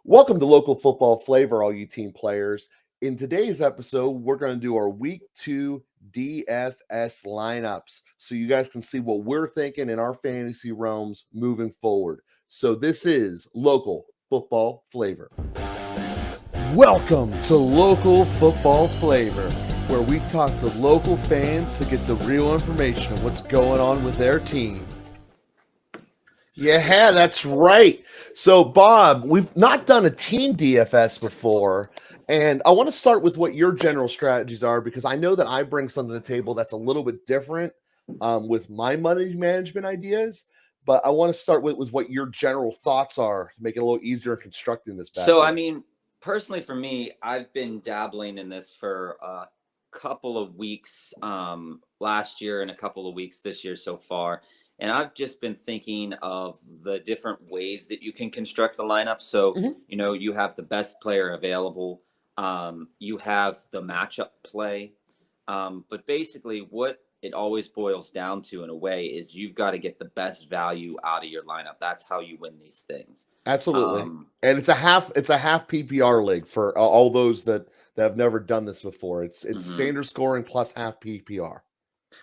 Welcome to Local Football Flavor, all you team players. In today's episode, we're going to do our Week 2 DFS lineups so you guys can see what we're thinking in our fantasy realms moving forward. So this is Local Football Flavor. Welcome to Local Football Flavor, where we talk to local fans to get the real information of what's going on with their team. Yeah, that's right. So, Bob, we've not done a team DFS before, and I want to start with what your general strategies are because I know that I bring something to the table that's a little bit different with my money management ideas. But I want to start with what your general thoughts are to make it a little easier in constructing this bad boy. Personally, for me, I've been dabbling in this for a couple of weeks last year and a couple of weeks this year so far. And I've just been thinking of the different ways that you can construct a lineup. So, you have the best player available, you have the matchup play. But basically, what it always boils down to, in a way, is you've got to get the best value out of your lineup. That's how you win these things. Absolutely. And it's a half PPR league for all those that have never done this before. It's standard scoring plus half PPR.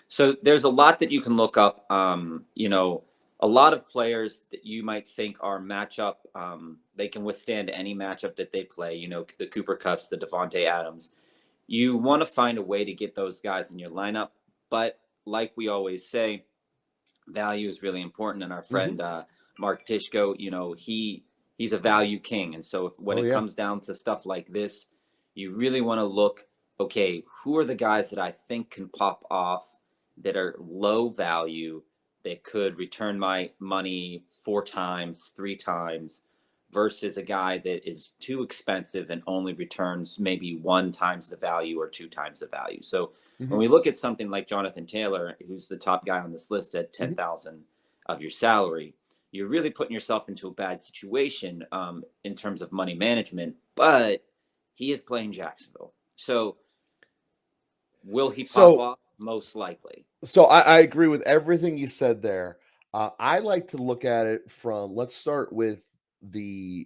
So there's a lot that you can look up. A lot of players that you might think are matchup, they can withstand any matchup that they play. The Cooper Kupps, the Devontae Adams. You want to find a way to get those guys in your lineup, but like we always say, value is really important. And our friend Mark Tishko, he's a value king. And so when it comes down to stuff like this, you really want to look, okay, who are the guys that I think can pop off that are low value, that could return my money 4 times, 3 times, versus a guy that is too expensive and only returns maybe 1 times the value or 2 times the value. So when we look at something like Jonathan Taylor, who's the top guy on this list at 10,000 of your salary, you're really putting yourself into a bad situation in terms of money management, but he is playing Jacksonville. So will he pop off? Most likely. So I agree with everything you said there. I like to look at it from, let's start with in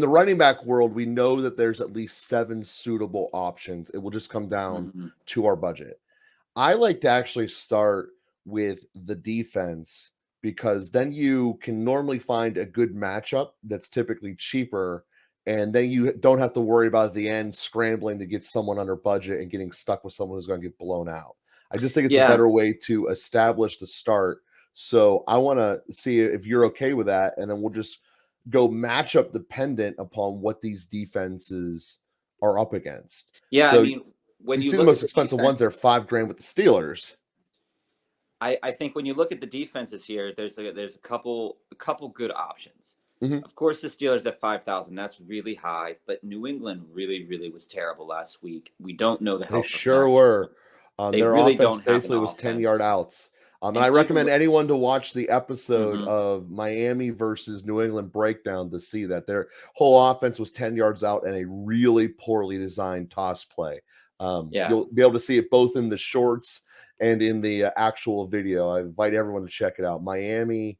the running back world, we know that there's at least 7 suitable options. It will just come down to our budget. I like to actually start with the defense because then you can normally find a good matchup that's typically cheaper. And then you don't have to worry about at the end scrambling to get someone under budget and getting stuck with someone who's going to get blown out. I just think it's a better way to establish the start. So I want to see if you're okay with that. And then we'll just go matchup dependent upon what these defenses are up against. Yeah. So when you see the most expensive ones, they're $5,000 with the Steelers. I think when you look at the defenses here, there's a couple good options. Of course, the Steelers at 5,000, that's really high, but New England really, really was terrible last week. We don't know the health. They sure were. Their really offense basically was 10-yard outs. And I recommend anyone to watch the episode of Miami versus New England breakdown to see that their whole offense was 10 yards out and a really poorly designed toss play. You'll be able to see it both in the shorts and in the actual video. I invite everyone to check it out. Miami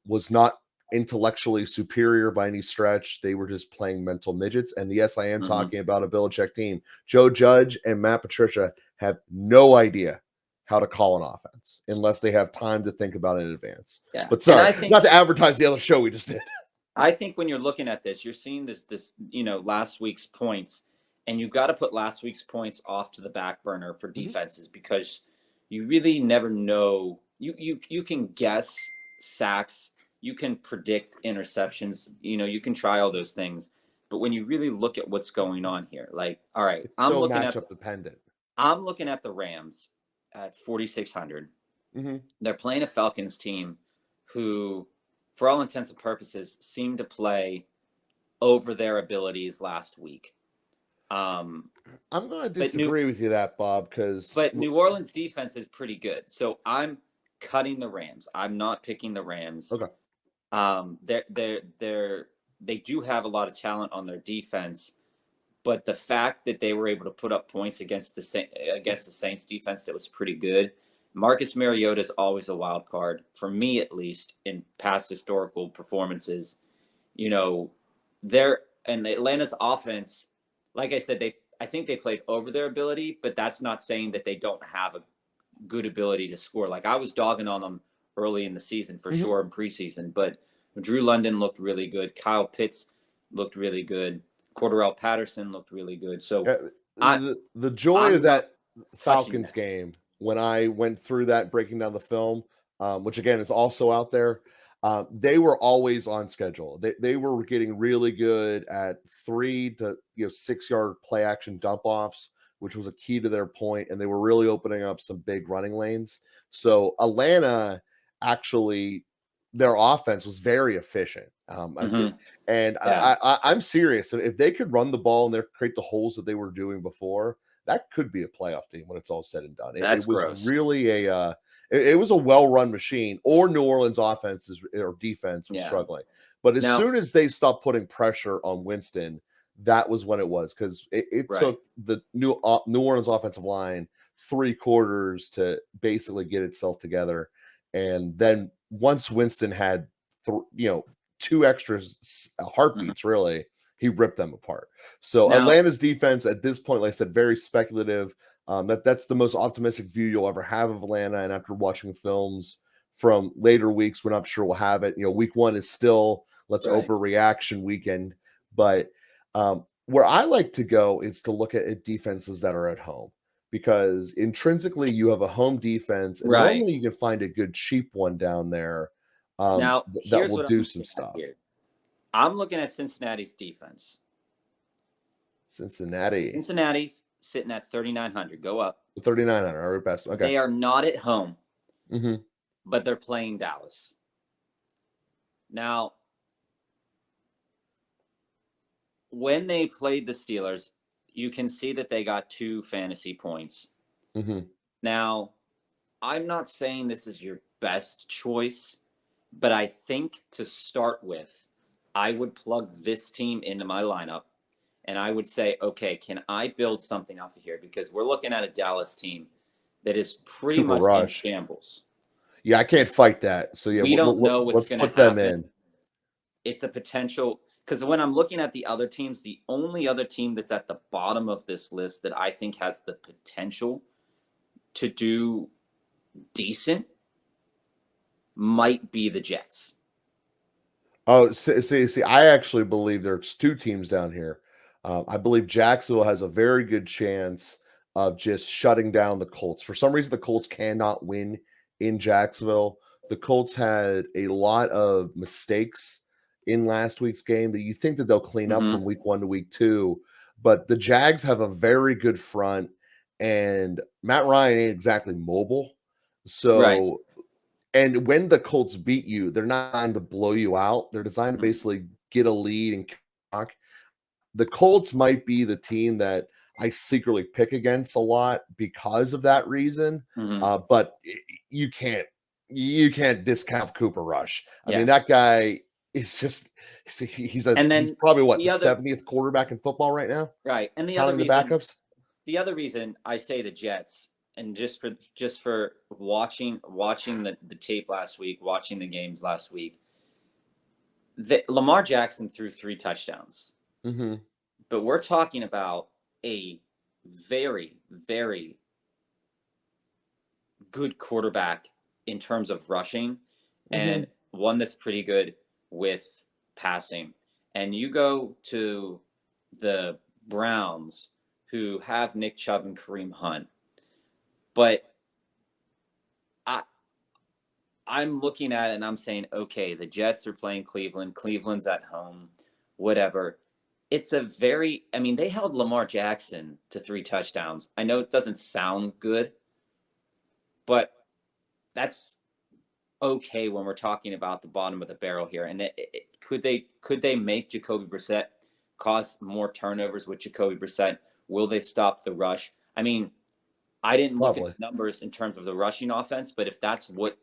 was not intellectually superior by any stretch. They were just playing mental midgets. And yes, I am talking about a Belichick team. Joe Judge and Matt Patricia have no idea how to call an offense unless they have time to think about it in advance. Yeah. But sorry, not to advertise the other show we just did. I think when you're looking at this, you're seeing this last week's points, and you've got to put last week's points off to the back burner for defenses because you really never know. You can guess sacks. You can predict interceptions, you can try all those things. But when you really look at what's going on here, like, all right, I'm looking at dependent. I'm looking at the Rams at 4,600. They're playing a Falcons team who, for all intents and purposes, seemed to play over their abilities last week. I'm going to disagree with you that, Bob, but New Orleans defense is pretty good. So I'm cutting the Rams. I'm not picking the Rams. Okay. They do have a lot of talent on their defense, but the fact that they were able to put up points against the Saints defense that was pretty good. Marcus Mariota is always a wild card for me, at least in past historical performances. and Atlanta's offense, like I said, I think they played over their ability, but that's not saying that they don't have a good ability to score. Like I was dogging on them early in the season for sure in preseason, but Drew London looked really good. Kyle Pitts looked really good. Cordarrelle Patterson looked really good. So the joy of I'm not that touching Falcons that. game when I went through that, breaking down the film, which again is also out there. They were always on schedule. They were getting really good at 3 to 6 yard play action dump offs, which was a key to their point, and they were really opening up some big running lanes. So Atlanta actually, their offense was very efficient. And Yeah, I'm serious. If they could run the ball and they create the holes that they were doing before, that could be a playoff team when it's all said and done. that's It was gross. really it was a well-run machine. Or New Orleans offense or defense was Yeah. struggling. But as Now- soon as they stopped putting pressure on Winston, that was when it was, because it Right. took the New Orleans offensive line 3 quarters to basically get itself together. And then once Winston had 2 extra heartbeats, really, he ripped them apart. So Now- Atlanta's defense at this point, like I said, very speculative. That's the most optimistic view you'll ever have of Atlanta. And after watching films from later weeks, we're not sure we'll have it. Week 1 is still let's Right. overreaction weekend. But where I like to go is to look at defenses that are at home, because intrinsically you have a home defense, and Right. normally you can find a good cheap one down there Now, that here's will what do I'm some looking at stuff. here. I'm looking at Cincinnati's defense. Cincinnati's sitting at 3,900. Go up. 3,900. Our best. Okay. They are not at home, Mhm. but they're playing Dallas. Now, when they played the Steelers, you can see that they got 2 fantasy points. Mhm. Now, I'm not saying this is your best choice, but I think to start with, I would plug this team into my lineup, and I would say, okay, can I build something off of here? Because we're looking at a Dallas team that is pretty Cooper much Rush. in shambles. Yeah, I can't fight that. So yeah, We don't know what's let's going to put them happen. in. It's a potential, because when I'm looking at the other teams, the only other team that's at the bottom of this list that I think has the potential to do decent might be the Jets. Oh, see, I actually believe there's 2 teams down here. I believe Jacksonville has a very good chance of just shutting down the Colts. For some reason, the Colts cannot win in Jacksonville. The Colts had a lot of mistakes in last week's game that you think that they'll clean up from week 1 to week 2. But the Jags have a very good front, and Matt Ryan ain't exactly mobile. So Right. And when the Colts beat you, they're not designed to blow you out. They're designed to basically get a lead and knock. The Colts might be the team that I secretly pick against a lot because of that reason. But you can't discount Cooper Rush. I mean, that guy is just he's probably what, the 70th quarterback in football right now. Right. And the counting the other reason I say the Jets, and just for watching the tape last week, watching the games last week, Lamar Jackson threw 3 touchdowns. But we're talking about a very, very good quarterback in terms of rushing, and one that's pretty good with passing. And you go to the Browns, who have Nick Chubb and Kareem Hunt, but I'm looking at it and I'm saying, okay, the Jets are playing Cleveland. Cleveland's at home, whatever. It's they held Lamar Jackson to 3 touchdowns. I know it doesn't sound good, but that's okay when we're talking about the bottom of the barrel here. And could they make Jacoby Brissett cause more turnovers with Jacoby Brissett? Will they stop the rush? I mean, I didn't look at the numbers in terms of the rushing offense, but if that's what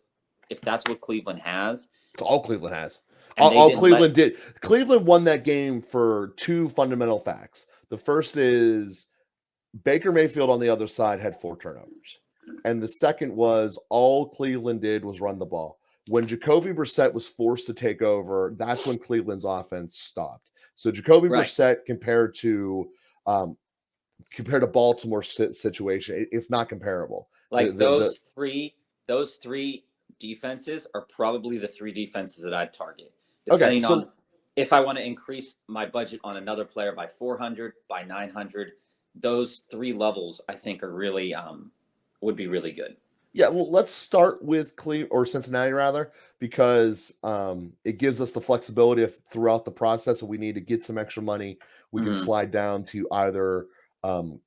Cleveland has, it's all Cleveland has. All Cleveland did. Cleveland won that game for 2 fundamental facts. The first is Baker Mayfield on the other side had 4 turnovers. And the second was all Cleveland did was run the ball. When Jacoby Brissett was forced to take over, that's when Cleveland's offense stopped. So Jacoby Right. Brissett compared to Baltimore situation, it's not comparable. Like those three defenses are probably the three defenses that I'd target, depending on if I want to increase my budget on another player by 400, by 900. Those three levels I think are really would be really good. Yeah, well, let's start with Cleveland or Cincinnati rather, because it gives us the flexibility of throughout the process. If we need to get some extra money, we can slide down to either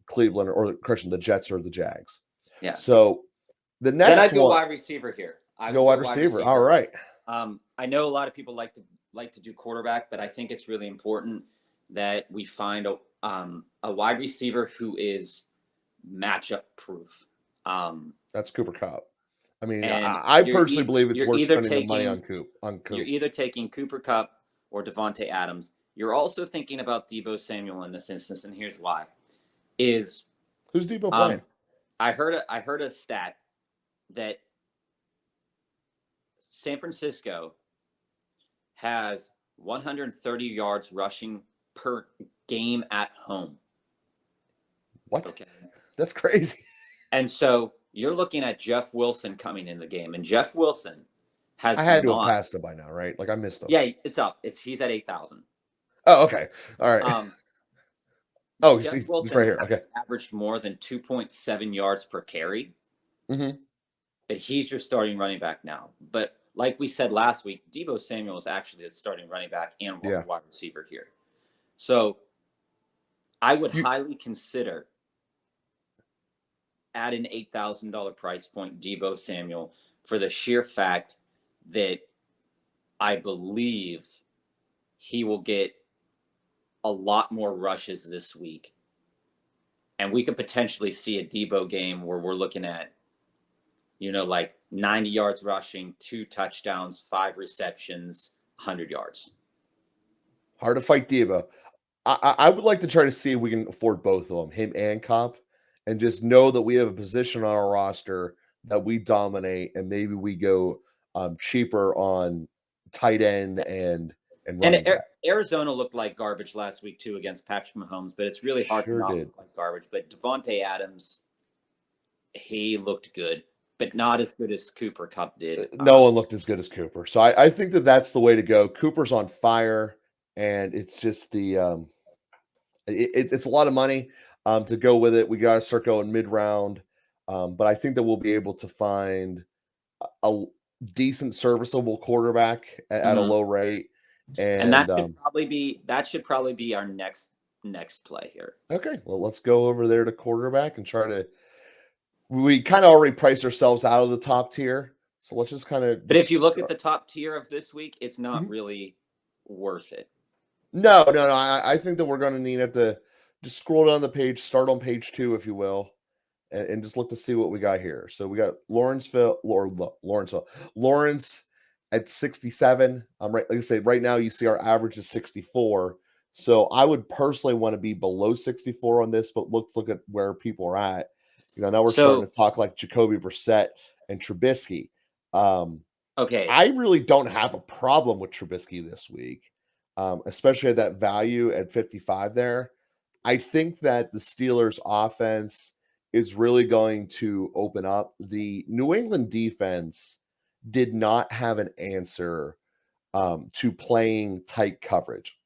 Cleveland or the Jets or the Jags. Yeah. So the next then I'd go wide receiver here. I go wide receiver. All right. I know a lot of people like to do quarterback, but I think it's really important that we find a wide receiver who is matchup proof. That's Cooper Kupp. I mean, I personally believe it's worth spending the money on Coop. You're either taking Cooper Kupp or Devontae Adams. You're also thinking about Deebo Samuel in this instance, and here's why: who's Deebo playing? I heard a stat that San Francisco has 130 yards rushing per game at home. What? Okay. That's crazy. And so you're looking at Jeff Wilson coming in the game, and Jeff Wilson has. I had to have passed him by now, right? Like I missed him. Yeah, it's up. He's at 8,000. Oh, okay. All right. He's right here. Okay. Averaged more than 2.7 yards per carry. Mm-hmm. But he's your starting running back now. But like we said last week, Deebo Samuel is actually the starting running back and wide receiver here. So I would highly consider at an $8,000 price point Deebo Samuel for the sheer fact that I believe he will get a lot more rushes this week. And we could potentially see a Deebo game where we're looking at, like 90 yards rushing, 2 touchdowns, 5 receptions, 100 yards. Hard to fight Deebo. I would like to try to see if we can afford both of them, him and Kupp, and just know that we have a position on our roster that we dominate, and maybe we go cheaper on tight end and running back. Arizona looked like garbage last week too against Patrick Mahomes, but it's really hard to not look like garbage. But Devontae Adams, he looked good, but not as good as Cooper Kupp did. No one looked as good as Cooper. So I think that that's the way to go. Cooper's on fire, and it's just the it's a lot of money to go with it. We got to start going mid-round, but I think that we'll be able to find a decent, serviceable quarterback at a low rate. And that should probably be our next play here. Okay, well, let's go over there to quarterback and try to. We kind of already priced ourselves out of the top tier, so let's just kind of. But if you look at the top tier of this week, it's not really worth it. No. I think that we're going to need to just scroll down the page, start on page 2, if you will, and just look to see what we got here. So we got Lawrence at 67. Like I say, right now you see our average is 64. So I would personally want to be below 64 on this, but let's look at where people are at. Now we're starting to talk like Jacoby Brissett and Trubisky. Okay. I really don't have a problem with Trubisky this week, especially at that value at 55 there. I think that the Steelers offense is really going to open up. The New England defense did not have an answer to playing tight coverage.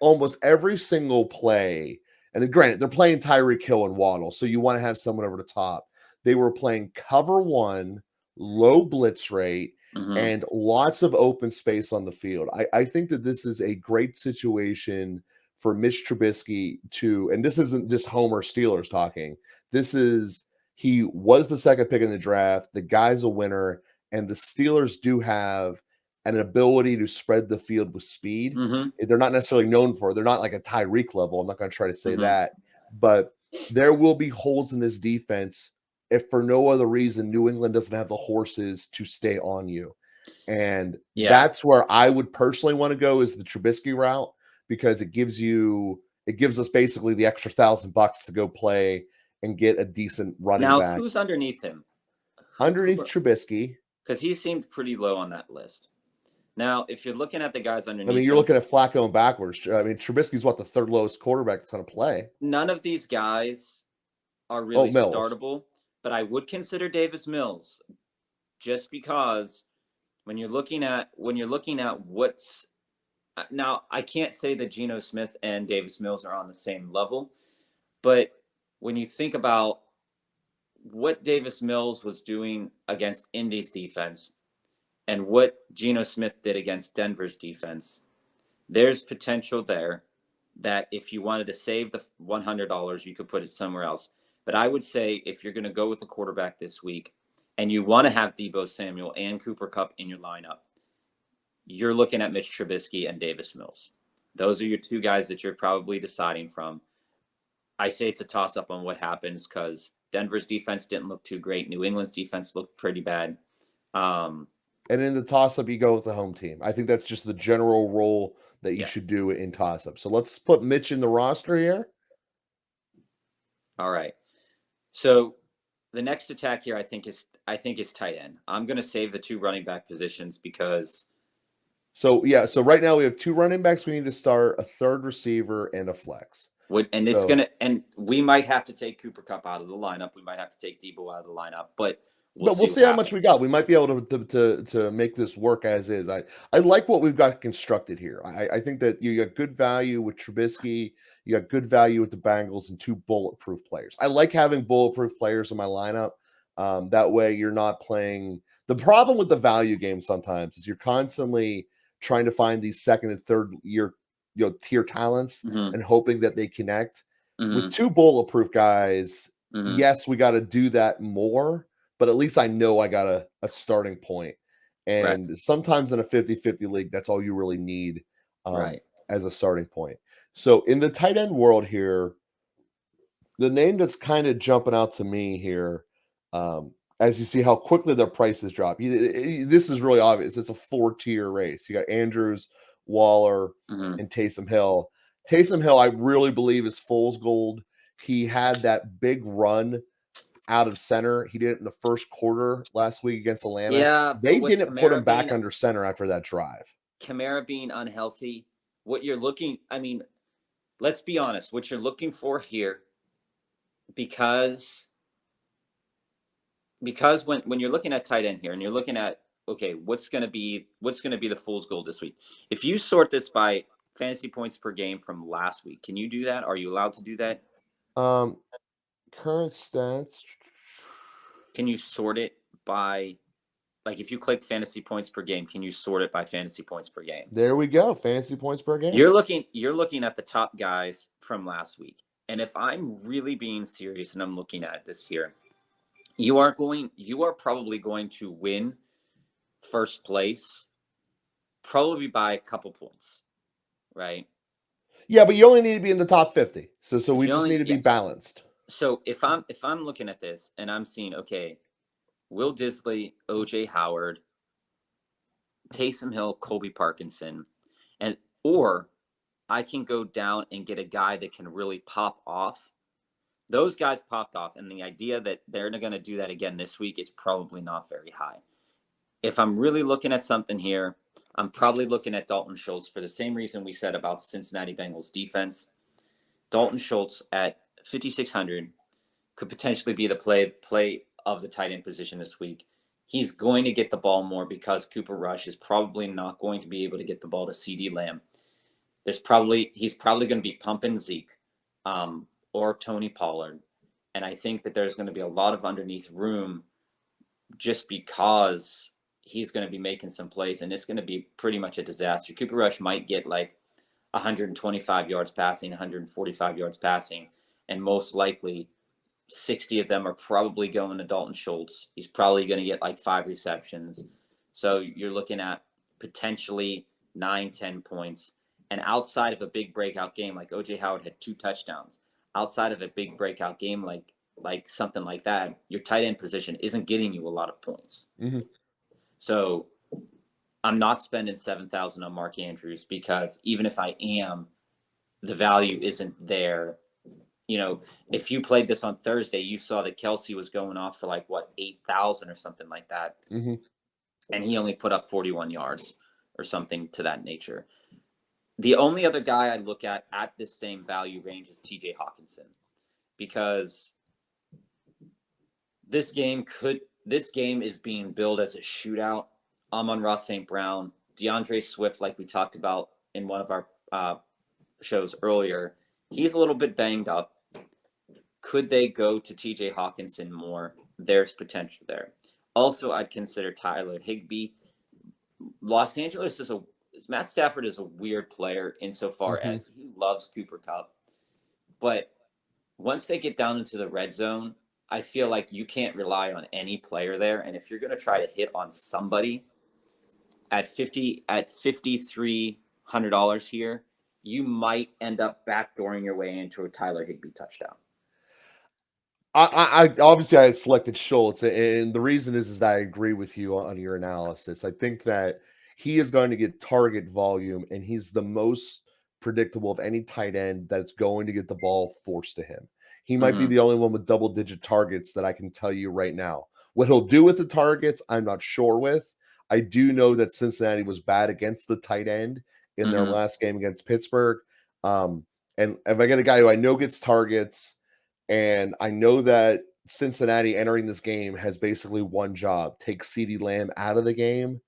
Almost every single play, and then granted, they're playing Tyreek Hill and Waddle, so you want to have someone over the top. They were playing cover 1, low blitz rate, and lots of open space on the field. I think that this is a great situation for Mitch Trubisky and this isn't just Homer Steelers talking. He was the second pick in the draft. The guy's a winner, and the Steelers do have an ability to spread the field with speed. They're not necessarily known for it. They're not like a Tyreek level. I'm not going to try to say that, but there will be holes in this defense if for no other reason New England doesn't have the horses to stay on you. And that's where I would personally want to go, is the Trubisky route, because it gives us basically the extra $1,000 to go play and get a decent running back. Now, who's underneath him? Underneath Trubisky. Because he seemed pretty low on that list. Now, if you're looking at the guys I mean, underneath you're him, looking at Flacco and backwards. I mean, Trubisky's what, the third lowest quarterback that's going to play. none of these guys are Oh, really Mills. startable, but I would consider Davis Mills just because when you're looking at what's now, I can't say that Geno Smith and Davis Mills are on the same level, but when you think about what Davis Mills was doing against Indy's defense and what Geno Smith did against Denver's defense, there's potential there that if you wanted to save the $100, you could put it somewhere else. But I would say if you're going to go with a quarterback this week and you want to have Deebo Samuel and Cooper Kupp in your lineup, you're looking at Mitch Trubisky and Davis Mills. Those are your two guys that you're probably deciding from. I say it's a toss-up on what happens because Denver's defense didn't look too great. New England's defense looked pretty bad. And in the toss-up, you go with the home team. I think that's just the general role that you should do in toss-up. So let's put Mitch in the roster here. All right. So the next attack here, I think is tight end. I'm going to save the two running back positions because. So right now we have two running backs. We need to start, a third receiver, and a flex. And we might have to take Cooper Kupp out of the lineup. We might have to take Deebo out of the lineup, but we'll see how much we got. We might be able to make this work as is. I like what we've got constructed here. I think that you got good value with Trubisky. You got good value with the Bengals and two bulletproof players. I like having bulletproof players in my lineup. That way you're not playing. The problem with the value game sometimes is you're constantly trying to find these second and third year tier talents and hoping that they connect. With two bulletproof guys, yes, we got to do that more, but at least I know I got a starting point. And sometimes in a 50-50 league, that's all you really need as a starting point. So in the tight end world here, the name that's kind of jumping out to me here, as you see how quickly their prices drop, this is really obvious. It's a 4-tier race. You got Andrews, Waller, and Taysom Hill. Taysom Hill, I really believe, is fool's gold. He had that big run out of center. He did it in the first quarter last week against Atlanta. Yeah, they didn't put him back under center after that drive. Kamara being unhealthy, what you're looking, I mean, let's be honest, what you're looking for here, because when you're looking at tight end here and you're looking at, okay, what's going to be the fool's gold this week? If you sort this by fantasy points per game from last week, can you do that? Are you allowed to do that? Current stats. Can you sort it by, like, if you click fantasy points per game, can you sort it by fantasy points per game? There we go. Fantasy points per game. You're looking at the top guys from last week. And if I'm really being serious and I'm looking at this here, you are probably going to win first place probably by a couple points, right? Yeah, but you only need to be in the top 50. So we just need to be balanced. So if I'm looking at this and I'm seeing, okay, Will Disley, OJ Howard, Taysom Hill, Colby Parkinson, or I can go down and get a guy that can really pop off. Those guys popped off, and the idea that they're going to do that again this week is probably not very high. If I'm really looking at something here, I'm probably looking at Dalton Schultz for the same reason we said about Cincinnati Bengals defense. Dalton Schultz at 5,600 could potentially be the play of the tight end position this week. He's going to get the ball more because Cooper Rush is probably not going to be able to get the ball to CeeDee Lamb. He's probably going to be pumping Zeke or Tony Pollard. And I think that there's going to be a lot of underneath room just because he's going to be making some plays, and it's going to be pretty much a disaster. Cooper Rush might get like 125 yards passing, 145 yards passing, and most likely 60 of them are probably going to Dalton Schultz. He's probably going to get like 5 receptions. So you're looking at potentially 9-10 points. And outside of a big breakout game, like OJ Howard had 2 touchdowns, outside of a big breakout game like something like that, your tight end position isn't getting you a lot of points. So I'm not spending $7,000 on Mark Andrews because even if I am, the value isn't there. You know, if you played this on Thursday, you saw that Kelsey was going off for 8,000 or something like that. And he only put up 41 yards. or something to that nature. The only other guy I look at this same value range is TJ Hawkinson, because this game is being billed as a shootout. Amon-Ra St. Brown, DeAndre Swift, like we talked about in one of our shows earlier, he's a little bit banged up. Could they go to TJ Hawkinson more? There's potential there. Also, I'd consider Tyler Higbee. Los Angeles Matt Stafford is a weird player insofar as he loves Cooper Kupp. But once they get down into the red zone, I feel like you can't rely on any player there. And if you're going to try to hit on somebody at $5,300 here, you might end up backdooring your way into a Tyler Higbee touchdown. I obviously I selected Schultz, and the reason is that I agree with you on your analysis. I think that he is going to get target volume, and he's the most predictable of any tight end that's going to get the ball forced to him. He might be the only one with double-digit targets that I can tell you right now. What he'll do with the targets, I'm not sure with. I do know that Cincinnati was bad against the tight end in their last game against Pittsburgh. And if I get a guy who I know gets targets, and I know that Cincinnati entering this game has basically one job: take CeeDee Lamb out of the game.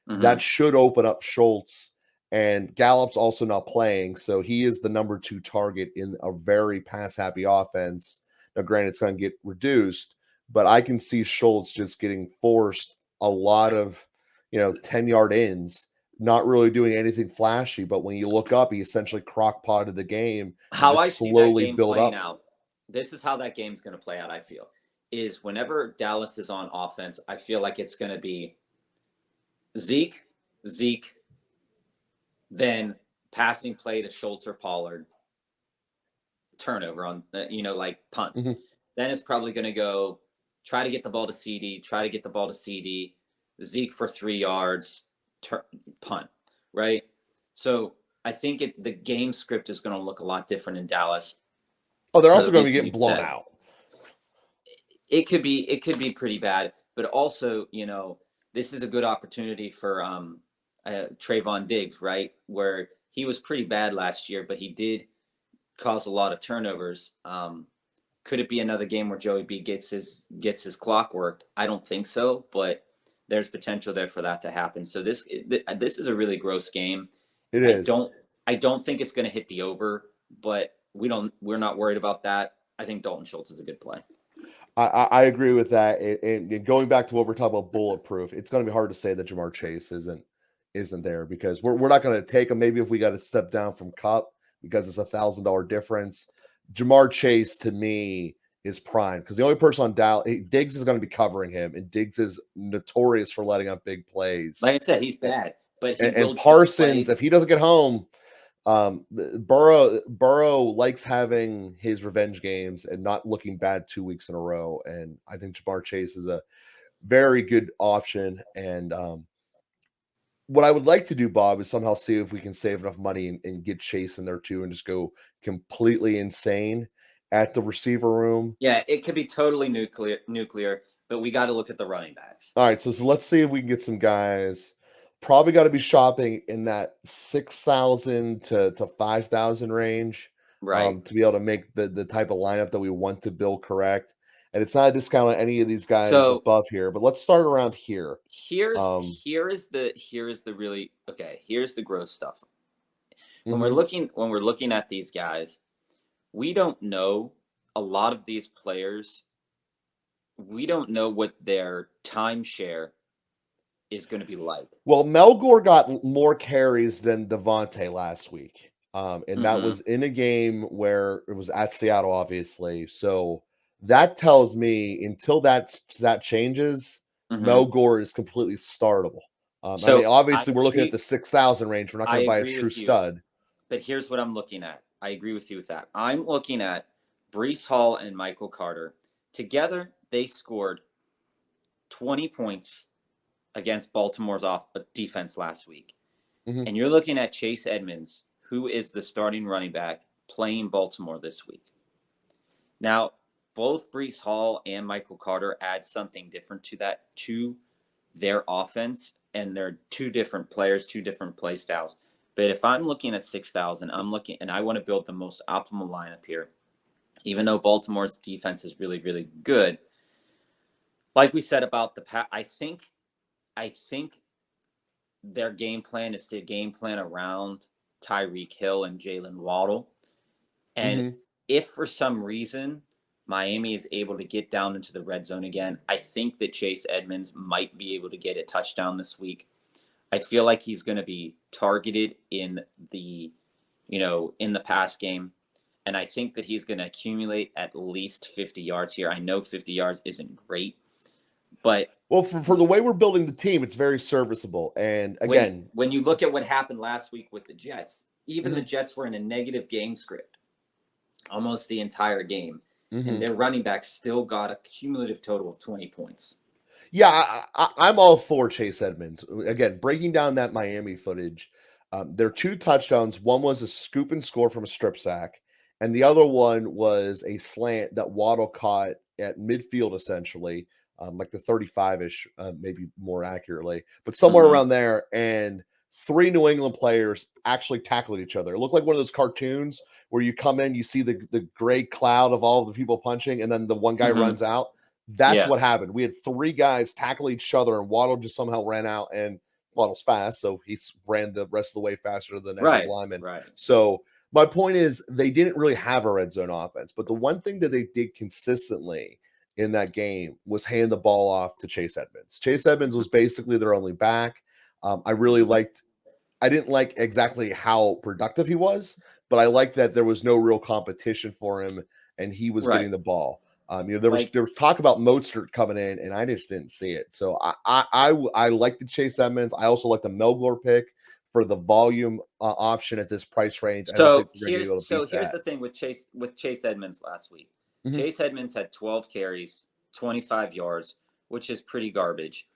That should open up Schultz. And Gallup's also not playing, so he is the number 2 target in a very pass-happy offense. Now, granted, it's going to get reduced, but I can see Schultz just getting forced a lot of, 10-yard ins, not really doing anything flashy. But when you look up, he essentially crock-potted the game. How I see that game build playing up. out, this is how that game's going to play out, I feel, is whenever Dallas is on offense, I feel like it's going to be Zeke, then passing play to Schultz or Pollard, turnover on, like punt. Then it's probably going to go try to get the ball to CD, Zeke for 3 yards, punt, right? So I think the game script is going to look a lot different in Dallas. Oh, they're also going to be getting blown out. It could be pretty bad, but also, this is a good opportunity for Trayvon Diggs, right? Where he was pretty bad last year, but he did cause a lot of turnovers. Could it be another game where Joey B gets his clock worked? I don't think so, but there's potential there for that to happen. So this is a really gross game. It is. I don't think it's going to hit the over, but we're not worried about that. I think Dalton Schultz is a good play. I agree with that. And going back to what we're talking about, bulletproof, it's going to be hard to say that Jamar Chase isn't there, because we're not going to take him. Maybe if we got to step down from Kupp because it's $1,000 difference. Jamar Chase to me is prime, because the only person on Dallas, Diggs is going to be covering him, and Diggs is notorious for letting up big plays. Like I said, he's bad, but and Parsons, if he doesn't get home, Burrow likes having his revenge games and not looking bad 2 weeks in a row. And I think Jamar Chase is a very good option. And what I would like to do, Bob, is somehow see if we can save enough money and get Chase in there too, and just go completely insane at the receiver room. Yeah, it could be totally nuclear, but we got to look at the running backs. All right, so let's see if we can get some guys. Probably got to be shopping in that 6,000 to 5,000 range, right? To be able to make the type of lineup that we want to build correct. And it's not a discount on any of these guys above here, but let's start around here. Here's the gross stuff. When we're looking at these guys, we don't know a lot of these players. We don't know what their timeshare is going to be like. Well, Melgore got more carries than Devontae last week. And that was in a game where it was at Seattle, obviously. So that tells me until that changes, Melgore is completely startable. Obviously, we're looking at the 6,000 range. We're not going to buy a true stud. But here's what I'm looking at. I agree with you with that. I'm looking at Breece Hall and Michael Carter. Together, they scored 20 points against Baltimore's defense last week. And you're looking at Chase Edmonds, who is the starting running back playing Baltimore this week. Now, both Breece Hall and Michael Carter add something different to their offense. and they're two different players, two different play styles. But if I'm looking at 6,000, I'm looking, and I want to build the most optimal lineup here. Even though Baltimore's defense is really, really good, like we said about I think their game plan is to game plan around Tyreek Hill and Jalen Waddle. And if for some reason Miami is able to get down into the red zone again, I think that Chase Edmonds might be able to get a touchdown this week. I feel like he's going to be targeted in the pass game. And I think that he's going to accumulate at least 50 yards here. I know 50 yards isn't great, but well, for the way we're building the team, it's very serviceable. And again, when you look at what happened last week with the Jets, even the Jets were in a negative game script almost the entire game, and their running back still got a cumulative total of 20 points. Yeah, I'm all for Chase Edmonds. Again, breaking down that Miami footage, their 2 touchdowns, one was a scoop and score from a strip sack, and the other one was a slant that Waddle caught at midfield, essentially, like the 35-ish, maybe more accurately, but somewhere around there, and 3 New England players actually tackled each other. It looked like one of those cartoons where you come in, you see the gray cloud of all the people punching, and then the one guy runs out. That's what happened. We had 3 guys tackle each other, and Waddle just somehow ran out, and Waddle's fast, so he ran the rest of the way faster than every lineman. Right. So my point is they didn't really have a red zone offense, but the one thing that they did consistently in that game was hand the ball off to Chase Edmonds. Chase Edmonds was basically their only back. I didn't like exactly how productive he was, but I liked that there was no real competition for him, and he was getting the ball. There was talk about Mostert coming in, and I just didn't see it. So I like the Chase Edmonds. I also like the Melgore pick for the volume option at this price range. So here's the thing with Chase Edmonds last week. Chase Edmonds had 12 carries, 25 yards, which is pretty garbage.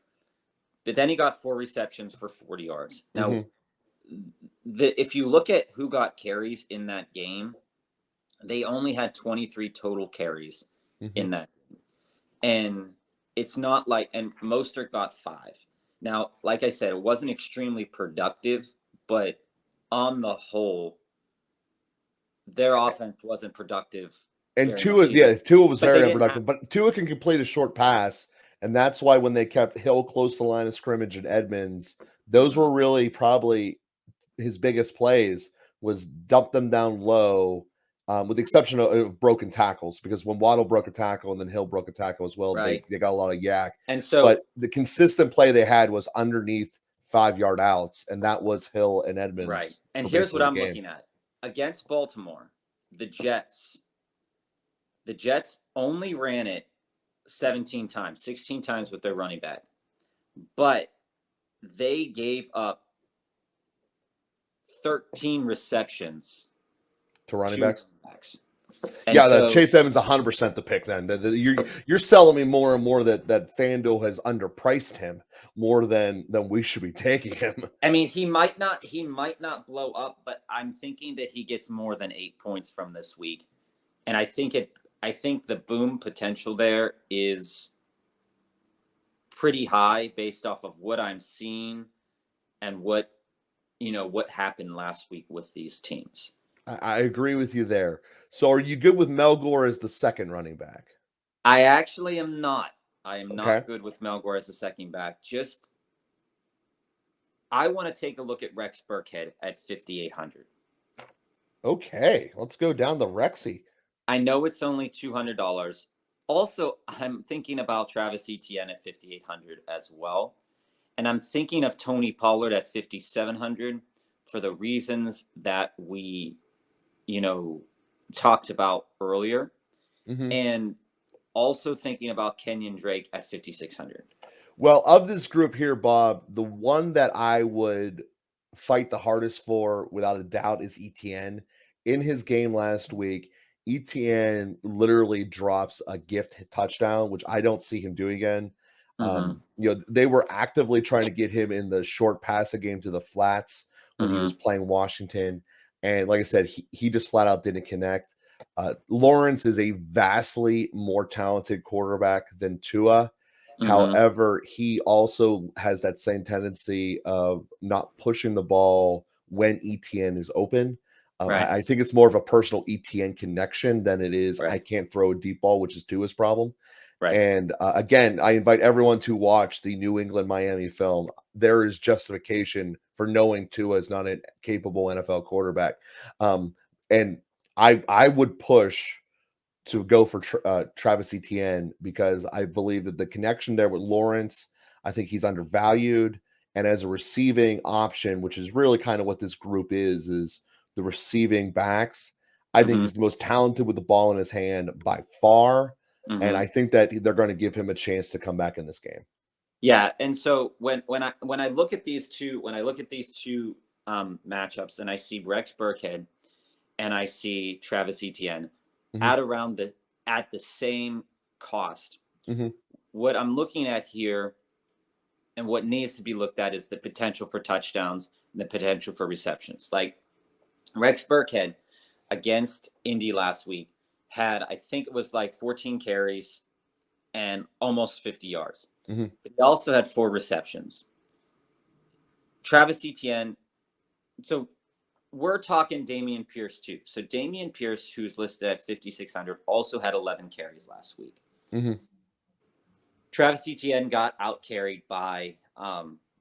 But then he got 4 receptions for 40 yards. Now, if you look at who got carries in that game, they only had 23 total carries in that. And it's not like, and Mostert got 5. Now, like I said, it wasn't extremely productive, but on the whole, their offense wasn't productive. And Tua was very unproductive, but Tua can complete a short pass. And that's why when they kept Hill close to the line of scrimmage and Edmonds, those were really probably his biggest plays, was dump them down low, with the exception of broken tackles, because when Waddle broke a tackle and then Hill broke a tackle as well, they got a lot of yak. And so, but the consistent play they had was underneath 5-yard outs, and that was Hill and Edmonds. Right. And here's what I'm looking at. Against Baltimore, the Jets only ran it 17 times, 16 times with their running back. But they gave up 13 receptions to running backs. And yeah, Chase Edmonds 100% the pick. Then you're selling me more and more that FanDuel has underpriced him more than we should be taking him. I mean, he might not blow up, but I'm thinking that he gets more than 8 points from this week, and I think the boom potential there is pretty high based off of what I'm seeing and what happened last week with these teams. I agree with you there. So are you good with Melgore as the second running back? I actually am not. I am not good with Melgore as the second back. I want to take a look at Rex Burkhead at 5,800. Okay, let's go down the Rexy. I know it's only $200. Also, I'm thinking about Travis Etienne at 5,800 as well. And I'm thinking of Tony Pollard at 5,700 for the reasons that we, talked about earlier. And also thinking about Kenyon Drake at 5,600. Well, of this group here, Bob, the one that I would fight the hardest for, without a doubt, is Etienne. In his game last week, Etienne literally drops a gift touchdown, which I don't see him doing again. They were actively trying to get him in the short passing game to the flats when he was playing Washington. And like I said, he just flat out didn't connect. Lawrence is a vastly more talented quarterback than Tua. However, he also has that same tendency of not pushing the ball when ETN is open. Right. I think it's more of a personal ETN connection than it is Right. I can't throw a deep ball, which is Tua's problem. Right. And again, I invite everyone to watch the New England Miami film. There is justification for knowing Tua is not a capable NFL quarterback. And I would push to go for Travis Etienne because I believe that the connection there with Lawrence, I think he's undervalued. And as a receiving option, which is really kind of what this group is the receiving backs. I think he's the most talented with the ball in his hand by far. And I think that they're going to give him a chance to come back in this game. Yeah, and so when I look at these two matchups, and I see Rex Burkhead and I see Travis Etienne at the same cost. What I'm looking at here and what needs to be looked at is the potential for touchdowns and the potential for receptions. Like Rex Burkhead against Indy last week had, I think it was like 14 carries and almost 50 yards. But he also had 4 receptions. Travis Etienne, so we're talking Dameon Pierce too. So Dameon Pierce, who's listed at 5,600, also had 11 carries last week. Travis Etienne got out carried by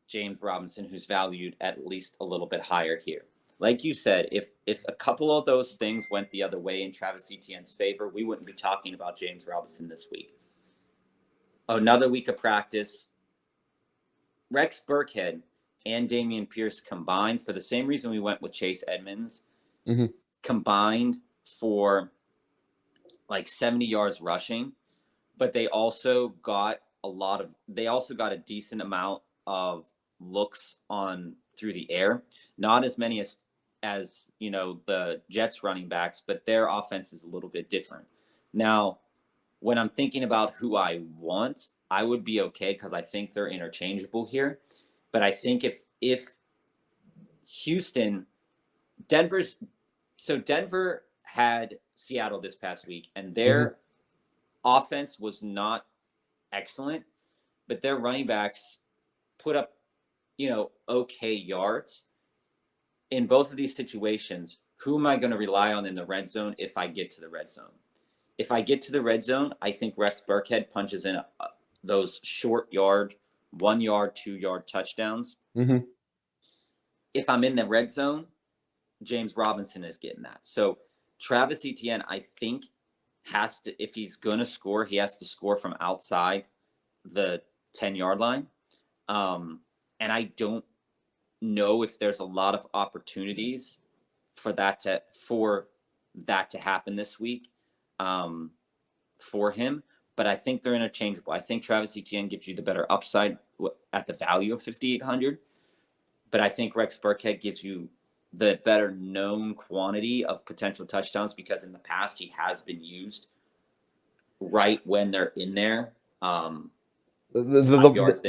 James Robinson, who's valued at least a little bit higher here. Like you said, if a couple of those things went the other way in Travis Etienne's favor, we wouldn't be talking about James Robinson this week. Another week of practice. Rex Burkhead and Dameon Pierce combined, for the same reason we went with Chase Edmonds, combined for like 70 yards rushing, but they also got a decent amount of looks on through the air. Not as many as the Jets running backs, but their offense is a little bit different. Now, when I'm thinking about who I want, I would be okay because I think they're interchangeable here. But I think if Houston, Denver had Seattle this past week, and their offense was not excellent, but their running backs put up, okay yards. In both of these situations, who am I going to rely on in the red zone if I get to the red zone? If I get to the red zone, I think Rex Burkhead punches in those short yard, 1 yard, 2 yard touchdowns. If I'm in the red zone, James Robinson is getting that. So Travis Etienne, I think, if he's going to score, he has to score from outside the 10-yard line. And I don't know if there's a lot of opportunities for that to happen this week for him. But I think they're interchangeable. I think Travis Etienne gives you the better upside at the value of 5,800. But I think Rex Burkhead gives you the better known quantity of potential touchdowns because in the past he has been used right when they're in there. The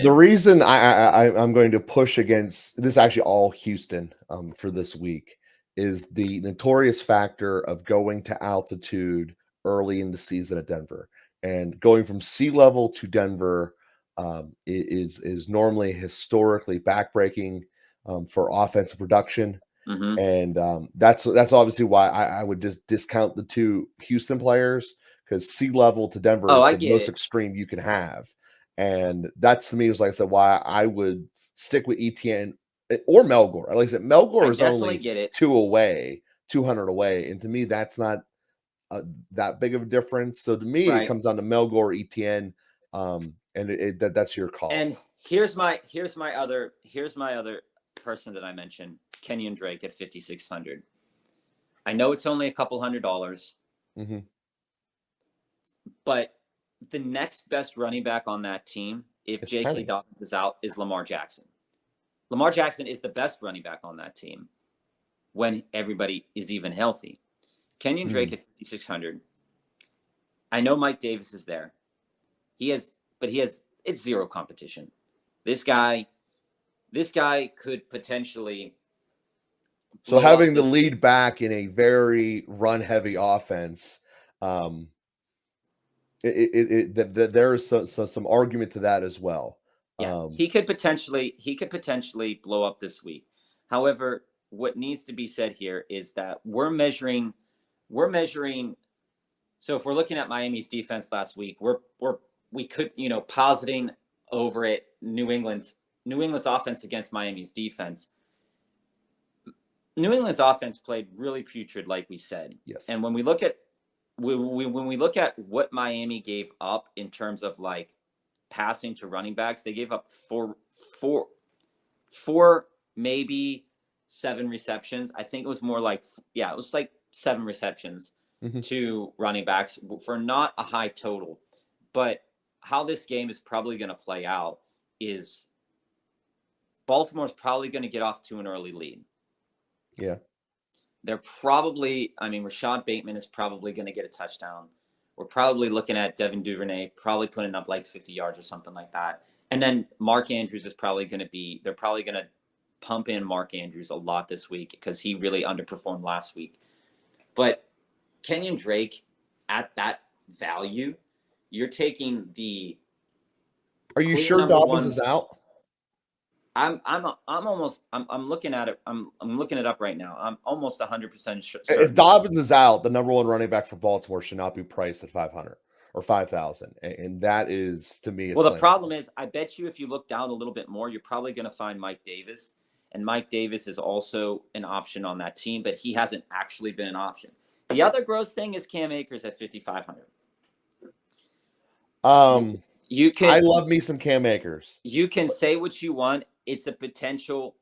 reason I'm going to push against this, actually all Houston for this week, is the notorious factor of going to altitude early in the season at Denver. And going from sea level to Denver is normally historically backbreaking for offensive production. And that's obviously why I would just discount the 2 Houston players, because sea level to Denver is the most extreme you can have. And that's, to me, was, like I said, why I would stick with ETN or Melgore. Like I said, Melgore is only 200 away. And to me, that's not that big of a difference. So to me, it comes down to Melgore, ETN, and that's your call. And here's my other person that I mentioned, Kenyon Drake at 5,600. I know it's only a couple $100, but the next best running back on that team, if J.K. Dobbins is out, is Lamar Jackson. Lamar Jackson is the best running back on that team when everybody is even healthy. Kenyon Drake at 5,600. I know Mike Davis is there. It's zero competition. This guy could potentially. So having the lead back in a very run-heavy offense, There is some argument to that as well. Yeah, he could potentially blow up this week. However, what needs to be said here is that we're measuring. So if we're looking at Miami's defense last week, we could, positing over it New England's offense against Miami's defense. New England's offense played really putrid, like we said. Yes. And when we look at when we look at what Miami gave up in terms of like passing to running backs, they gave up four, maybe 7 receptions. I think it was more like, it was like 7 receptions to running backs for not a high total. But how this game is probably going to play out is Baltimore's probably going to get off to an early lead. Yeah. They're probably, Rashad Bateman is probably going to get a touchdown. We're probably looking at Devin Duvernay probably putting up like 50 yards or something like that. And then Mark Andrews is probably going to they're probably going to pump in Mark Andrews a lot this week because he really underperformed last week. But Kenyon Drake at that value, you're taking the. Are you sure Dobbins is out? I'm looking at it. I'm looking it up right now. I'm almost 100% sure. If Dobbins is out, the number 1 running back for Baltimore should not be priced at 500 or 5,000, and that is to me. Well, the problem is, I bet you if you look down a little bit more, you're probably going to find Mike Davis, and Mike Davis is also an option on that team, but he hasn't actually been an option. The other gross thing is Cam Akers at 5,500. I love me some Cam Akers. You can say what you want. It's a potential,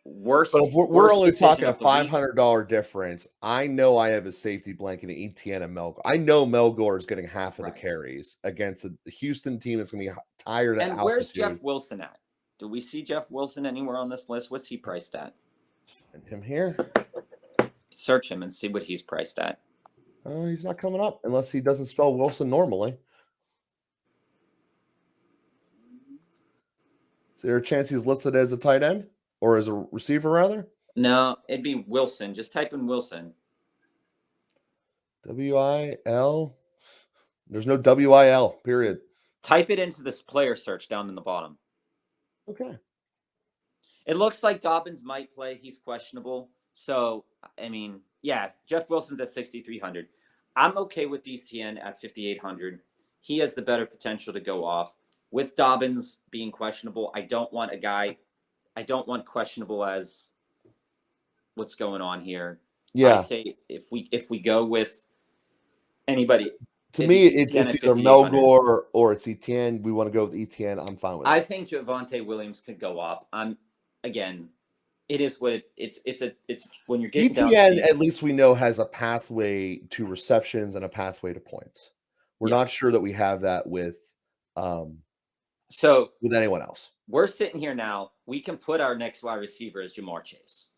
worse. But if we're only talking a $500 difference, I know I have a safety blanket in ETN and Melgore. I know Melgore is getting half of the carries against the Houston team that's going to be tired of altitude. And where's Jeff Wilson at? Do we see Jeff Wilson anywhere on this list? What's he priced at? Find him here. Search him and see what he's priced at. He's not coming up unless he doesn't spell Wilson normally. Is there a chance he's listed as a tight end or as a receiver, rather? No, it'd be Wilson. Just type in Wilson. W-I-L. There's no W-I-L, period. Type it into this player search down in the bottom. Okay. It looks like Dobbins might play. He's questionable. So, Jeff Wilson's at 6,300. I'm okay with ETN at 5,800. He has the better potential to go off. With Dobbins being questionable, I don't want questionable as what's going on here. Yeah. I say if we go with anybody. To me, it's either Melgore or it's ETN. We want to go with ETN. I'm fine with it. I think Javonte Williams could go off. It is what it's when you're getting ETN, at least we know, has a pathway to receptions and a pathway to points. We're not sure that we have that with with anyone else. We're sitting here now. We can put our next wide receiver as Jamar Chase.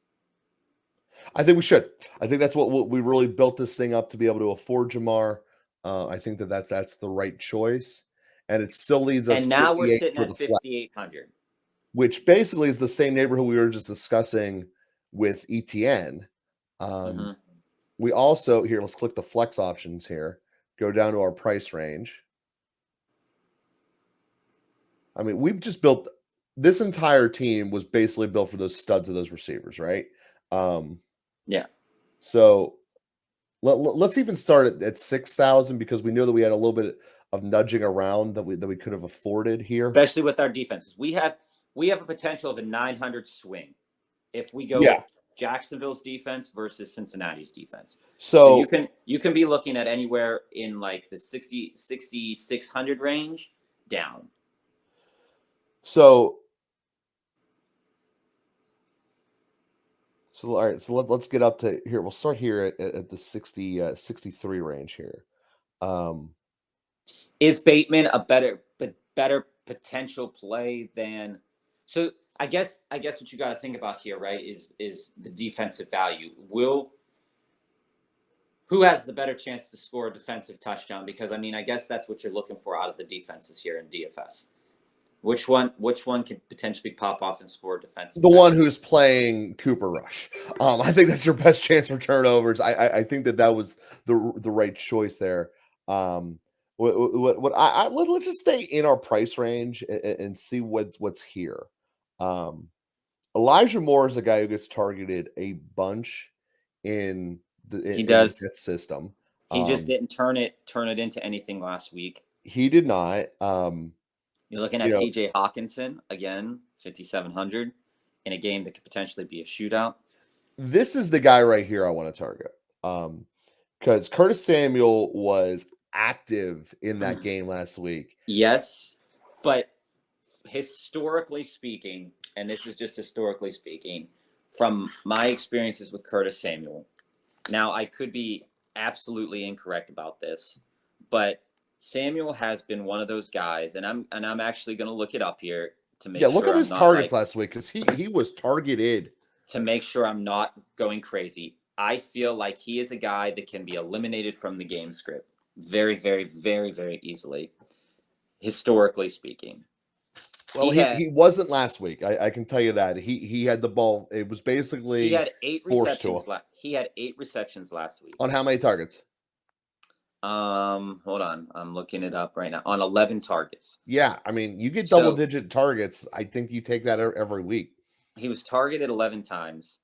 I think we should. I think that's what we really built this thing up to be able to afford Jamar. I think that's the right choice, and it still leads us. And now we're sitting at 5,800. Which basically is the same neighborhood we were just discussing with ETN. We also, here, let's click the flex options here, go down to our price range. We've just built, this entire team was basically built for those studs of those receivers, right? Yeah. So let's even start at 6,000 because we know that we had a little bit of nudging around that we could have afforded here. Especially with our defenses. We have a potential of a 900 swing if we go with Jacksonville's defense versus Cincinnati's defense. So you can be looking at anywhere in like the 6,600 range down. So all right. So let's get up to here. We'll start here at the 63 range here. Is Bateman a better potential play than? So I guess what you got to think about here, right, is the defensive value. Who has the better chance to score a defensive touchdown? Because I guess that's what you're looking for out of the defenses here in DFS. Which one could potentially pop off and score defensive? The one who's playing Cooper Rush. I think that's your best chance for turnovers. I think that was the right choice there. Let's just stay in our price range and see what's here. Elijah Moore is a guy who gets targeted a bunch in the system. He just didn't turn it into anything last week. He did not. You're looking at TJ Hawkinson again, 5,700 in a game that could potentially be a shootout. This is the guy right here I want to target. Because Curtis Samuel was active in that game last week. Yes, but historically speaking, and this is just historically speaking, from my experiences with Curtis Samuel, now I could be absolutely incorrect about this, but Samuel has been one of those guys, and I'm actually going to look it up here to make sure. Look at his targets last week, because he was targeted. To make sure I'm not going crazy, I feel like he is a guy that can be eliminated from the game script very, very, very, very easily, historically speaking. Well, he wasn't last week. I can tell you that. He had the ball. It was basically he had 8 receptions. He had 8 receptions last week. On how many targets? Hold on. I'm looking it up right now. On 11 targets. Yeah, I mean, you get double-digit targets. I think you take that every week. He was targeted 11 times.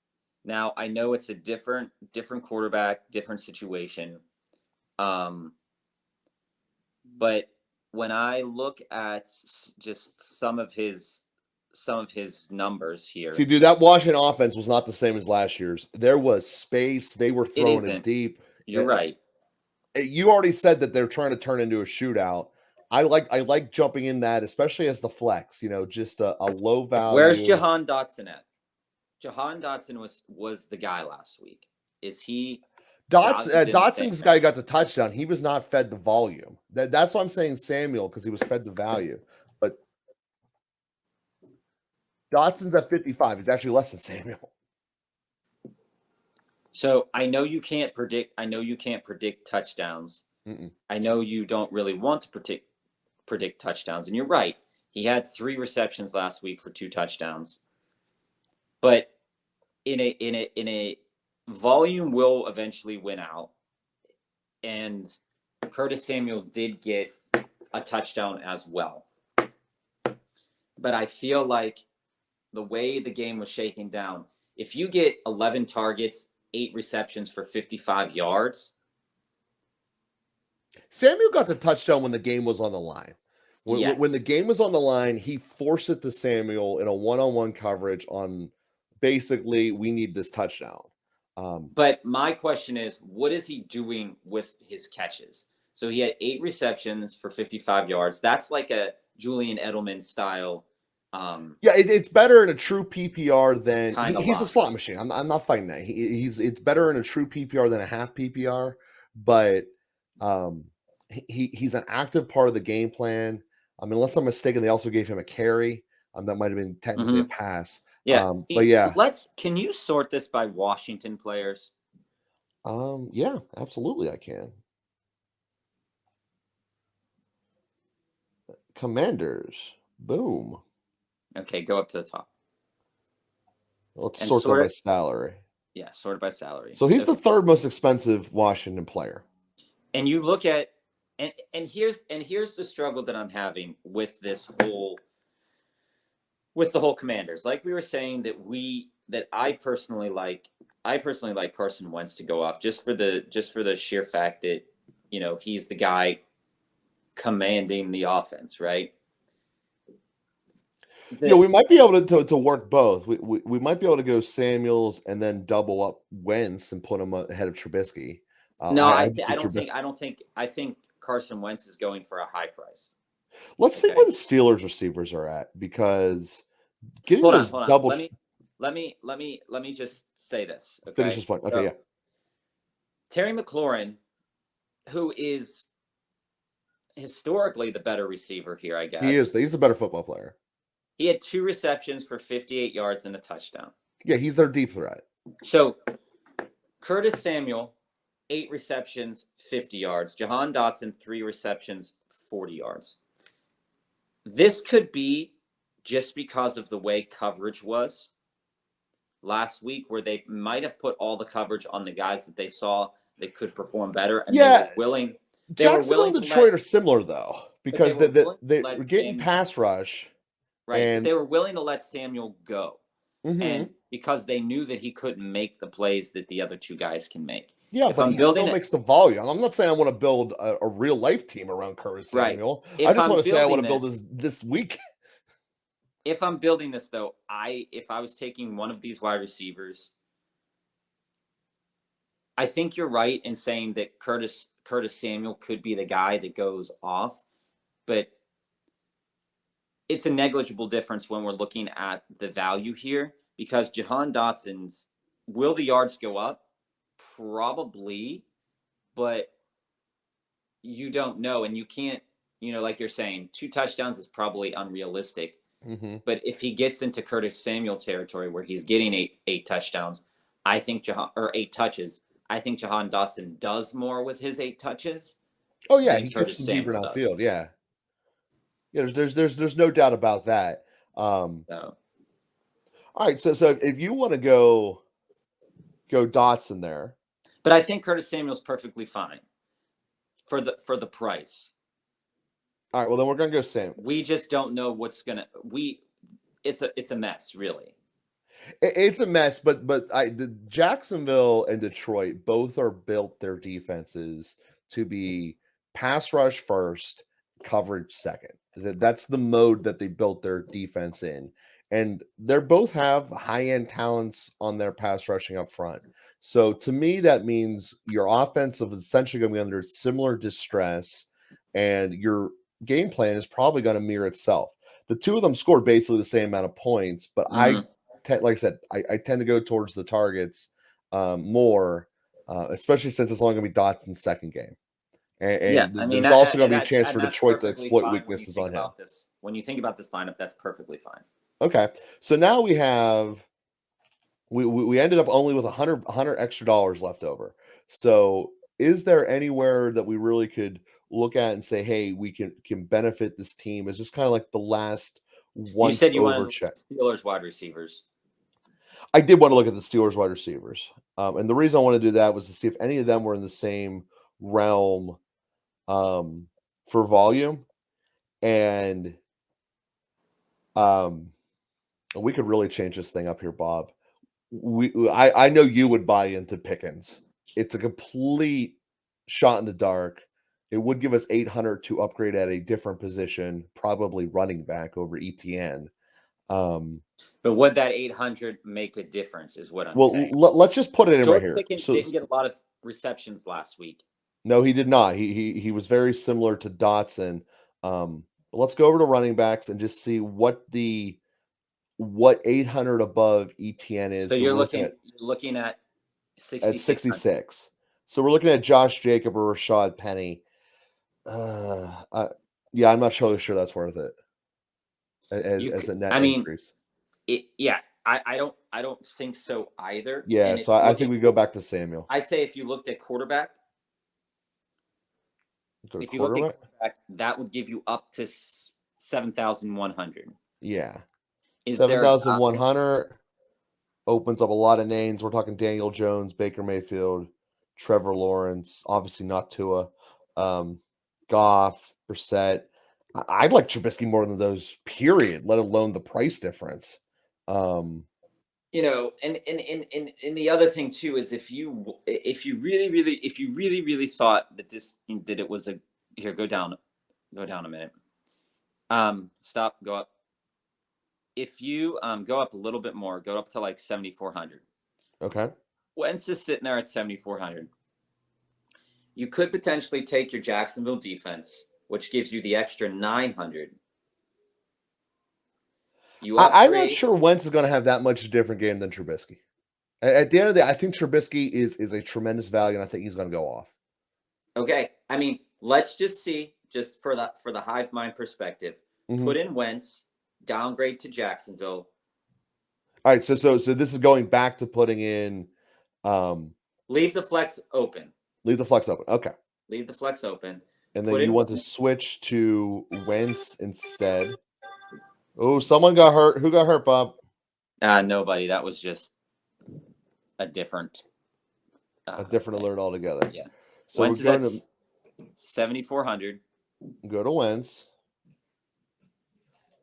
Now, I know it's a different quarterback, different situation. But when I look at just some of his numbers here. See, dude, that Washington offense was not the same as last year's. There was space. They were throwing it deep. You're right. You already said that they're trying to turn into a shootout. I like jumping in that, especially as the flex, just a low value. Where's Jahan Dotson at? Jahan Dotson was the guy last week. Is he? Dotson's the guy who got the touchdown. He was not fed the volume. That's why I'm saying Samuel, because he was fed the value. But Dotson's at 55. He's actually less than Samuel. So I know you can't predict touchdowns. I know you don't really want to predict touchdowns, and you're right. He had 3 receptions last week for 2 touchdowns. But in a volume will eventually win out, and Curtis Samuel did get a touchdown as well. But I feel like the way the game was shaking down, if you get 11 targets, 8 receptions for 55 yards. Samuel got the touchdown when the game was on the line. Yes. When the game was on the line, he forced it to Samuel in a one-on-one coverage on basically, we need this touchdown. But my question is, what is he doing with his catches? So he had 8 receptions for 55 yards. That's like a Julian Edelman style. It's better in a true PPR than he's a slot machine. I'm not fighting that. It's better in a true PPR than a half PPR, but he's an active part of the game plan. Unless I'm mistaken, they also gave him a carry. That might have been technically a pass. Yeah, but yeah. Can you sort this by Washington players? Yeah, absolutely, I can. Commanders, boom. Okay, go up to the top. Let's sort that by salary. Yeah, sorted by salary. So he's the 3rd most expensive Washington player. And you look at and here's the struggle that I'm having with this whole with the whole Commanders. Like we were saying that I personally like Carson Wentz to go off just for the sheer fact that he's the guy commanding the offense, right? We might be able to work both. We might be able to go Samuels and then double up Wentz and put him ahead of Trubisky. I think Carson Wentz is going for a high price. Let's see where the Steelers receivers are at, because getting those double. Let me just say this. Okay? Finish this point. Okay, Terry McLaurin, who is historically the better receiver here, I guess. He is. He's a better football player. He had 2 receptions for 58 yards and a touchdown. Yeah, he's their deep threat. So Curtis Samuel, 8 receptions, 50 yards. Jahan Dotson, 3 receptions, 40 yards. This could be just because of the way coverage was last week, where they might have put all the coverage on the guys that they saw that could perform better, and they were willing. They were Jacksonville and willing to Detroit let, are similar though, but they because were willing to they let were getting Samuel, pass rush, right? But and they were willing to let Samuel go, mhm. and because they knew that he couldn't make the plays that the other two guys can make. Yeah, If but I'm he still building it, makes the volume. I'm not saying I want to build a real life team around Curtis right? Samuel. I If just I'm want to say I want building to build this, this week. if I'm building this though, if I was taking one of these wide receivers, I think you're right in saying that Curtis Samuel could be the guy that goes off, but it's a negligible difference when we're looking at the value here, because Jahan Dotson's, will the yards go up? Probably, but you don't know, and you can't, like you're saying, 2 touchdowns is probably unrealistic. Mm-hmm. But if he gets into Curtis Samuel territory where he's getting eight touchdowns, I think or 8 touches, I think Jahan Dotson does more with his 8 touches Oh yeah, than he keeps Curtis them deeper Samuel does. downfield. Yeah, yeah. There's no doubt about that. So, All right, so if you want to go Dotson there, but I think Curtis Samuel's perfectly fine for the price. all right. Well, then we're gonna go Sam. We just don't know what's gonna. It's a mess, really. It's a mess, but the Jacksonville and Detroit both are built their defenses to be pass rush first, coverage second. That's the mode that they built their defense in, and they both have high end talents on their pass rushing up front. So to me, that means your offensive is essentially going to be under similar distress, and your game plan is probably going to mirror itself. The two of them scored basically the same amount of points, but Mm-hmm. like I said, I tend to go towards the targets more, especially since it's only going to be Dotson's second game. Yeah, And I mean, there's also going to be a chance and for that's Detroit to perfectly exploit fine weaknesses on him. when you think about this lineup, that's perfectly fine. Okay, so now we have we ended up only with $100 extra dollars left over. So is there anywhere that we really could look at and say, hey, we can benefit this team? Is this kind of like the last You once said you over wanted check? Steelers wide receivers. I did want to look at the Steelers wide receivers. And the reason I want to do that was to see if any of them were in the same realm for volume. And we could really change this thing up here, Bob. I know you would buy into Pickens. It's a complete shot in the dark. It would give us 800 to upgrade at a different position, probably running back over ETN. But would that 800 make a difference is what I'm Well, saying. let's just put it in right George here. Pickens So didn't get a lot of receptions last week. no, he did not. He was very similar to Dotson. But let's go over to running backs and just see what 800 above ETN is. So So you're we're looking at at 66. 66. So we're looking at Josh Jacob or Rashad Penny. Yeah, I'm not totally sure that's worth it as a net increase. I don't think so either. Yeah, And so I think we go back to Samuel. I say if you looked at quarterback, if you looked at quarterback, that would give you up to 7,100. Yeah. Is 7,100 opens up a lot of names. We're talking Daniel Jones, Baker Mayfield, Trevor Lawrence, obviously not Tua, Goff, Brissett. I'd like Trubisky more than those, period, let alone the price difference. And the other thing too is if you really thought that it was go down a minute. Stop, go up. If you go up a little bit more, go up to like 7,400. Okay. Wentz is sitting there at 7,400. You could potentially take your Jacksonville defense, which gives you the extra 900. I'm not sure Wentz is going to have that much different game than Trubisky. At the end of the day, I think Trubisky is a tremendous value, and I think he's going to go off. Okay. I mean, let's just see, just for the hive mind perspective, put in Wentz, downgrade to Jacksonville. All right. So this is going back to putting in. Leave the flex open. Leave the flex open. Okay. Leave the flex open. And then Put you in want to switch to Wentz instead. Oh, someone got hurt. Who got hurt, Bob? nobody. That was just a different Thing. Alert altogether. Yeah. So Wentz we're is going at 7,400. Go to Wentz.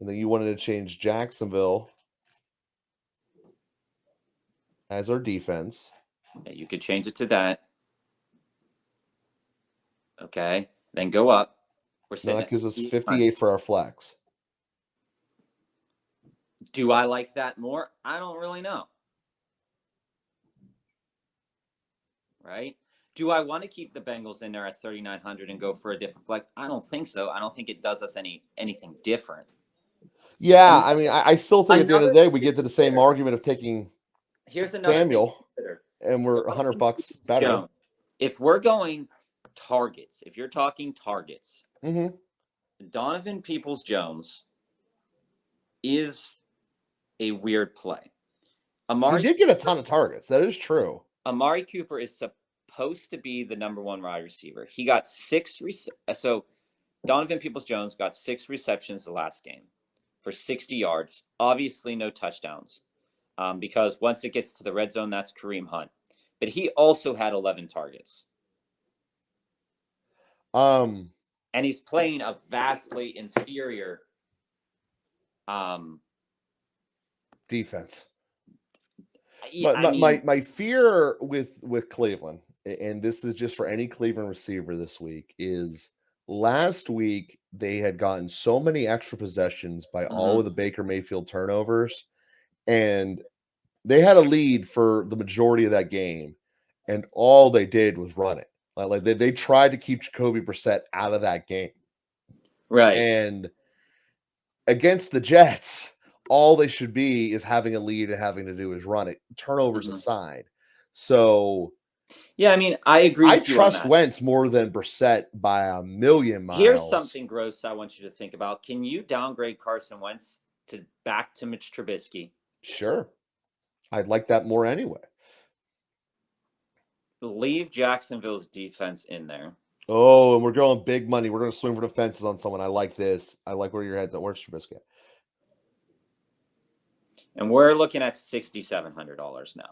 And then you wanted to change Jacksonville as our defense. Yeah, you could change it to that. Okay. Then go up. We're sitting That gives us 58 for our flex. Do I like that more? I don't really know. Right? Do I want to keep the Bengals in there at 3,900 and go for a different flex? I don't think so. I don't think it does us anything different. Yeah, I mean, I still think at the end of the day we get to the same argument of taking here's another Samuel, and we're $100 better. Jones. If we're going targets, if you're talking targets, Donovan Peoples-Jones is a weird play. He did get a ton of targets. That is true. Amari Cooper is supposed to be the number one wide receiver. He got 6 so Donovan Peoples-Jones got 6 receptions the last game for 60 yards. Obviously no touchdowns. Because once it gets to the red zone, that's Kareem Hunt. But he also had 11 targets. And he's playing a vastly inferior defense. Yeah, my fear with Cleveland, and this is just for any Cleveland receiver this week, is last week they had gotten so many extra possessions by all of the Baker Mayfield turnovers, and they had a lead for the majority of that game, and all they did was run it. Like they tried to keep Jacoby Brissett out of that game. Right. And against the Jets, all they should be is having a lead and having to do is run it, turnovers aside. So, yeah, I mean, I agree. I trust Wentz more than Brissett by a million miles. Here's something gross I want you to think about. Can you downgrade Carson Wentz back to Mitch Trubisky? Sure. I'd like that more anyway. Leave Jacksonville's defense in there. Oh, and we're going big money. We're going to swing for the fences on someone. I like this. I like where your head's at. Where's Trubisky? And we're looking at $6,700 now.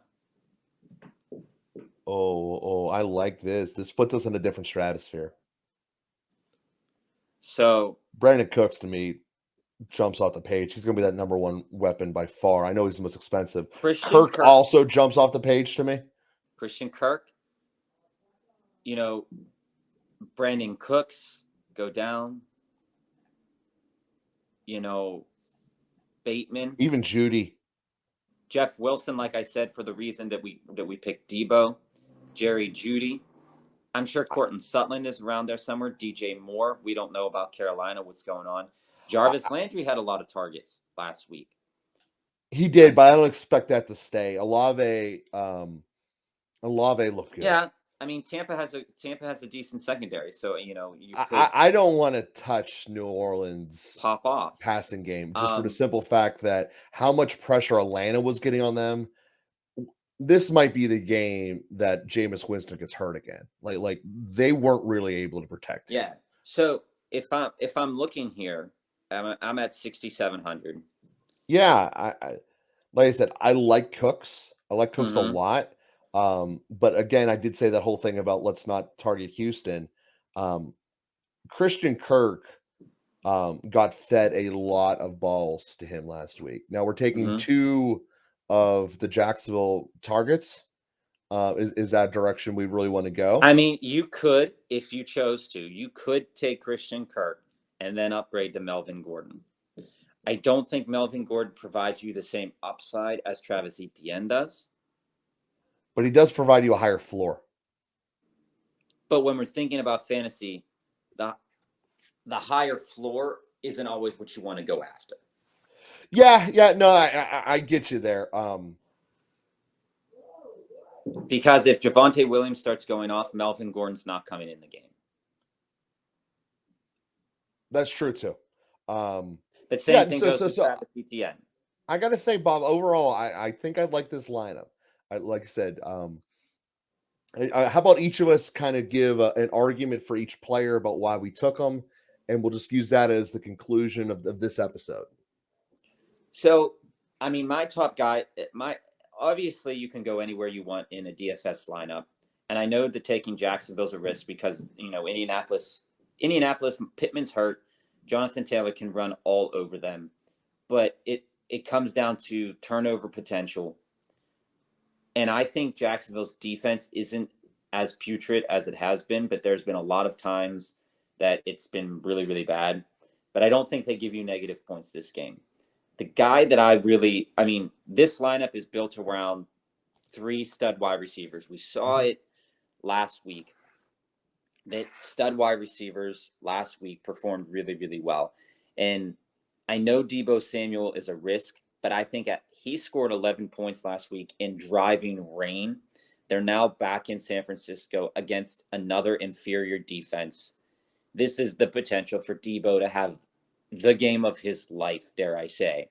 Oh, I like this. This puts us in a different stratosphere. So Brandon Cooks, to me, jumps off the page. He's going to be that number one weapon by far. I know he's the most expensive. Kirk also jumps off the page to me. Christian Kirk. Brandon Cooks go down. Bateman. Even Judy. Jeff Wilson, like I said, for the reason that we picked Debo. Jerry Jeudy. I'm sure Cortland Sutton is around there somewhere. DJ Moore. We don't know about Carolina, what's going on. Jarvis Landry had a lot of targets last week. He did, but I don't expect that to stay. Olave looked good. Yeah, I mean Tampa has a decent secondary, so I don't want to touch New Orleans pop off passing game just for the simple fact that how much pressure Atlanta was getting on them. This might be the game that Jameis Winston gets hurt again. Like they weren't really able to protect him. Yeah. So if I'm looking here, I'm at 6,700. Yeah, I like I said, I like Cooks. I like Cooks a lot. But again, I did say that whole thing about let's not target Houston. Christian Kirk got fed a lot of balls to him last week. Now we're taking 2 of the Jacksonville targets. Is that direction we really want to go? I mean, you could, if you chose to, you could take Christian Kirk and then upgrade to Melvin Gordon. I don't think Melvin Gordon provides you the same upside as Travis Etienne does. But he does provide you a higher floor. But when we're thinking about fantasy, the higher floor isn't always what you want to go after. Yeah, no, I get you there. Because if Javonte Williams starts going off, Melvin Gordon's not coming in the game. That's true too. But same thing goes with Travis Etienne. I gotta say, Bob, overall, I think I'd like this lineup. Like I said, How about each of us kind of give an argument for each player about why we took them, and we'll just use that as the conclusion of this episode. So, I mean, my top guy, my obviously you can go anywhere you want in a DFS lineup, and I know that taking Jacksonville's a risk because Indianapolis, Pittman's hurt, Jonathan Taylor can run all over them, but it comes down to turnover potential, and I think Jacksonville's defense isn't as putrid as it has been, but there's been a lot of times that it's been really, really bad. But I don't think they give you negative points this game. The guy that I mean, this lineup is built around 3 stud wide receivers. We saw it last week that stud wide receivers last week performed really, really well. And I know Deebo Samuel is a risk, but I think he scored 11 points last week in driving rain. They're now back in San Francisco against another inferior defense. This is the potential for Deebo to have the game of his life, dare I say,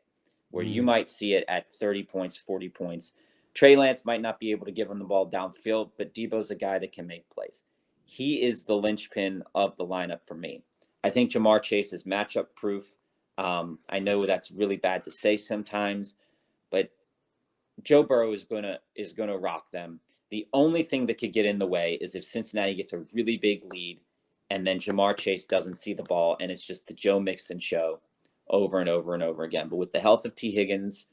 where you might see it at 30 points, 40 points. Trey Lance might not be able to give him the ball downfield, but Deebo's a guy that can make plays. He is the linchpin of the lineup for me. I think Jamar Chase is matchup proof. I know that's really bad to say sometimes, but Joe Burrow is gonna rock them. The only thing that could get in the way is if Cincinnati gets a really big lead and then Jamar Chase doesn't see the ball and it's just the Joe Mixon show over and over and over again. But with the health of T. Higgins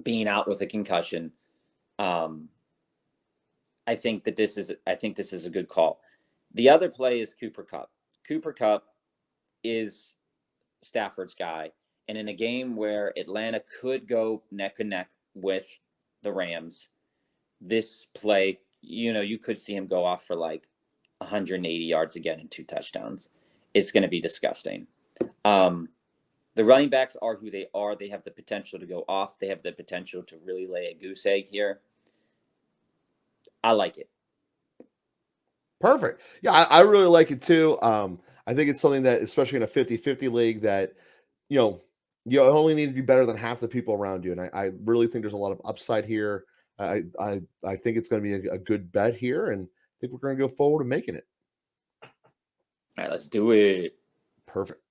being out with a concussion, I think this is a good call. The other play is Cooper Kupp. Cooper Kupp is Stafford's guy. And in a game where Atlanta could go neck and neck with the Rams, this play, you could see him go off for like 180 yards again and 2 touchdowns. It's going to be disgusting. The running backs are who they are. They have the potential to go off. They have the potential to really lay a goose egg here. I like it. Perfect. Yeah, I really like it too. I think it's something that, especially in a 50-50 league, that, you only need to be better than half the people around you. And I really think there's a lot of upside here. I think it's going to be a good bet here, and I think we're going to go forward and making it. All right, let's do it. Perfect.